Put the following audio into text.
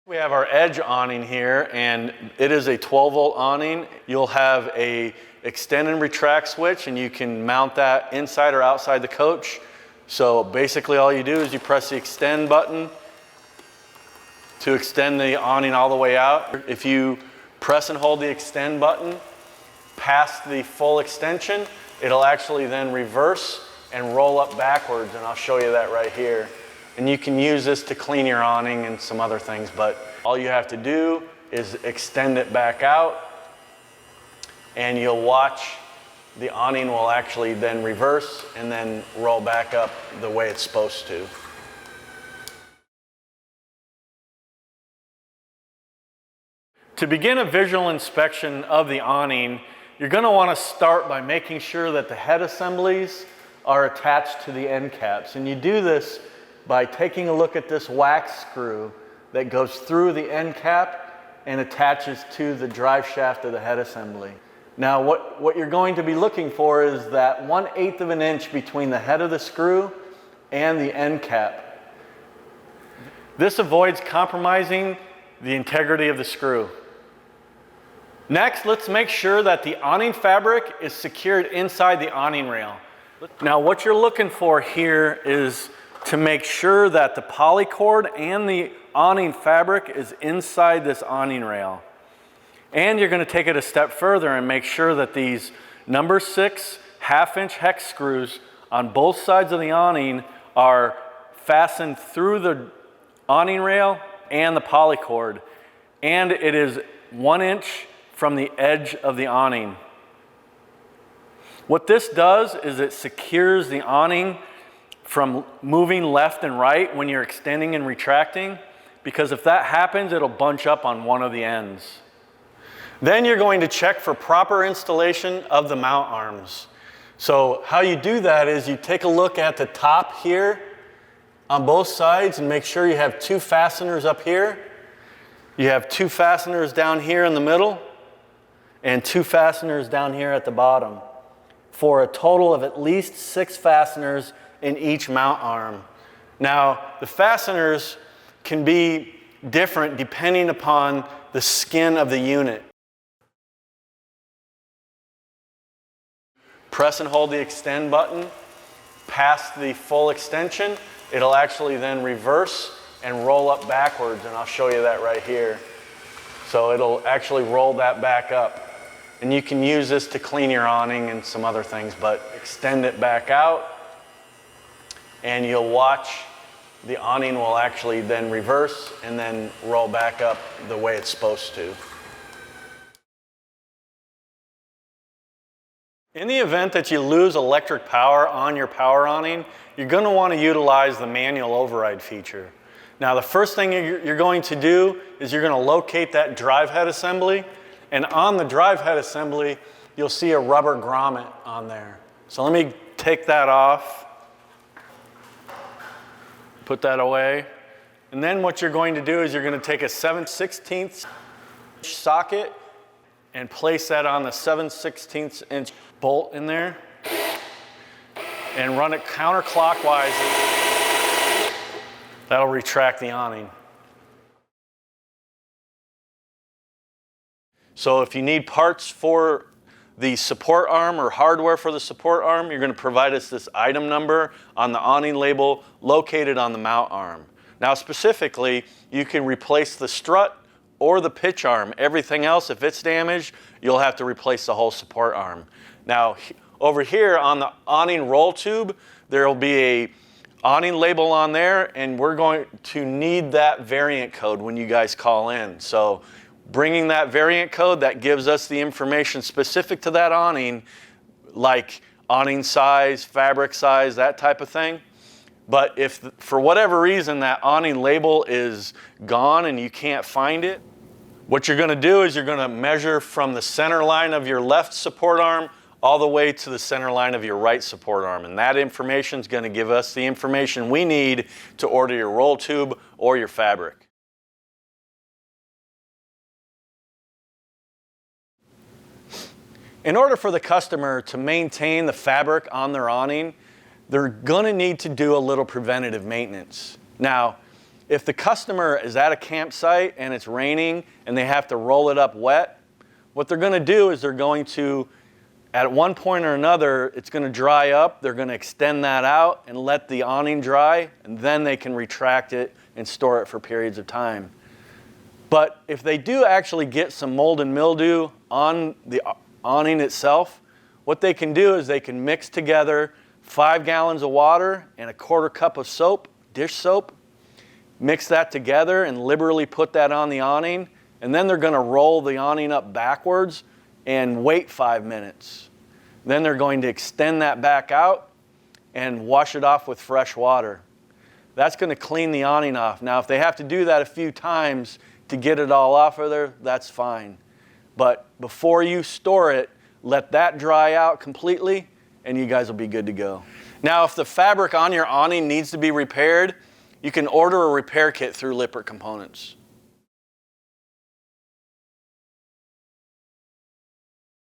We have our edge awning here, and it is a 12-volt awning. You'll have a extend and retract switch, and you can mount that inside or outside the coach. So basically all you do is you press the extend button to extend the awning all the way out. If you press and hold the extend button past the full extension, it'll actually then reverse and roll up backwards, and I'll show you that right here. And you can use this to clean your awning and some other things, but all you have to do is extend it back out, and you'll watch the awning will actually then reverse and then roll back up the way it's supposed to. To begin a visual inspection of the awning, you're going to want to start by making sure that the head assemblies are attached to the end caps. And you do this by taking a look at this wax screw that goes through the end cap and attaches to the drive shaft of the head assembly. Now what you're going to be looking for is that 1/8 of an inch between the head of the screw and the end cap. This avoids compromising the integrity of the screw. Next, let's make sure that the awning fabric is secured inside the awning rail. Now what you're looking for here is to make sure that the polycord and the awning fabric is inside this awning rail. And you're going to take it a step further and make sure that these number 6 1/2-inch hex screws on both sides of the awning are fastened through the awning rail and the polycord. And it is 1 inch from the edge of the awning. What this does is it secures the awning from moving left and right when you're extending and retracting, because if that happens, it'll bunch up on one of the ends. Then you're going to check for proper installation of the mount arms. So how you do that is you take a look at the top here on both sides and make sure you have 2 fasteners up here. You have 2 fasteners down here in the middle and 2 fasteners down here at the bottom, for a total of at least 6 fasteners in each mount arm. Now, the fasteners can be different depending upon the skin of the unit. Press and hold the extend button past the full extension. It'll actually then reverse and roll up backwards, and I'll show you that right here. So it'll actually roll that back up. And you can use this to clean your awning and some other things, but extend it back out, and you'll watch the awning will actually then reverse and then roll back up the way it's supposed to. In the event that you lose electric power on your power awning, you're going to want to utilize the manual override feature. Now the first thing you're going to do is you're going to locate that drive head assembly, and on the drive head assembly you'll see a rubber grommet on there. So let me take that off. Put that away. And then what you're going to do is you're going to take a 7/16 socket and place that on the 7/16 inch bolt in there and run it counterclockwise. That'll retract the awning. So if you need parts for the support arm or hardware for the support arm, you're going to provide us this item number on the awning label located on the mount arm. Now specifically, you can replace the strut or the pitch arm. Everything else, if it's damaged, you'll have to replace the whole support arm. Now over here on the awning roll tube, there will be a awning label on there, and we're going to need that variant code when you guys call in. So bringing that variant code, that gives us the information specific to that awning, like awning size, fabric size, that type of thing. But if for whatever reason that awning label is gone and you can't find it, what you're going to do is you're going to measure from the center line of your left support arm all the way to the center line of your right support arm. And that information is going to give us the information we need to order your roll tube or your fabric. In order for the customer to maintain the fabric on their awning, they're going to need to do a little preventative maintenance. Now, If the customer is at a campsite and it's raining and they have to roll it up wet, what they're going to do is they're going to, at one point or another, it's going to dry up. They're going to extend that out and let the awning dry, and then they can retract it and store it for periods of time. But if they do actually get some mold and mildew on the awning itself, what they can do is they can mix together 5 gallons of water and a 1/4 cup of soap, dish soap, mix that together and liberally put that on the awning, and then they're going to roll the awning up backwards and wait 5 minutes. Then they're going to extend that back out and wash it off with fresh water. That's going to clean the awning off. Now, if they have to do that a few times to get it all off of there, that's fine. But before you store it, let that dry out completely, and you guys will be good to go. Now, if the fabric on your awning needs to be repaired, you can order a repair kit through Lippert Components.